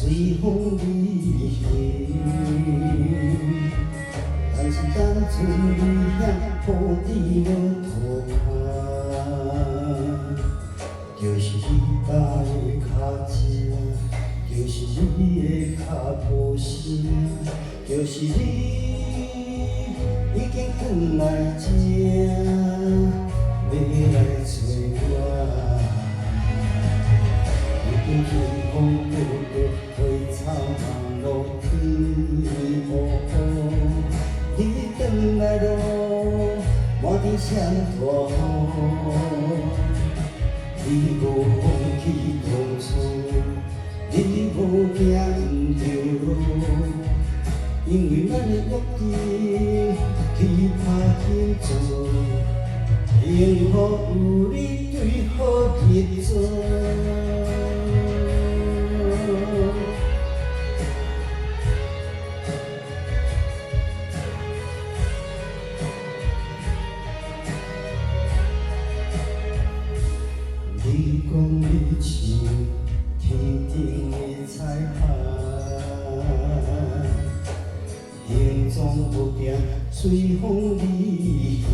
随风离去，但是当初你遐抱伫我涂骹，就是你家的脚趾，就是你的脚无心，就是你已经转来这，要来找我。 天空落落，花草茫落天乌乌。你转来咯，满天闪大雨。你无放弃当初，你无行毋着路，因为咱的约定去拍紧做，幸福有你对好日子。 你讲你像天顶的彩霞，形状不定，随风离去。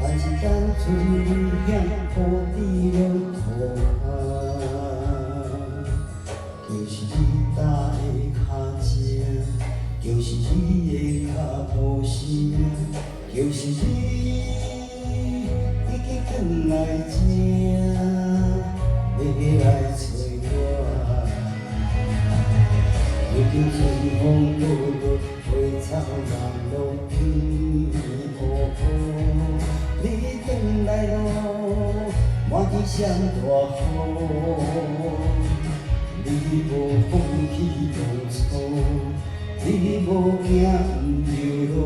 但是当初你遐抱伫我涂骹，就是你搭的脚趾，就是你的脚无心，就是你。 转来这，要来找我。如今春风落落，花草茫落天乌乌。你转来咯，满天闪大雨。你无放弃当初，你无行毋着路，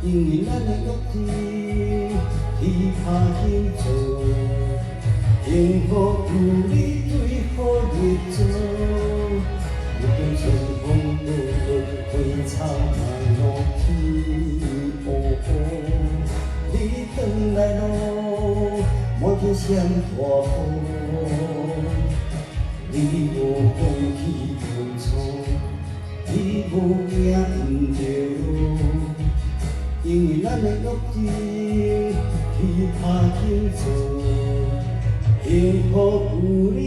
因为咱的约定。 去拍紧做，幸福有你对好日子。如今春风落落，花草茫落天乌乌。你转来咯，满天闪大雨。你无放弃当初，你无行毋着路，因为咱的约定。 去拍紧做，幸福有你。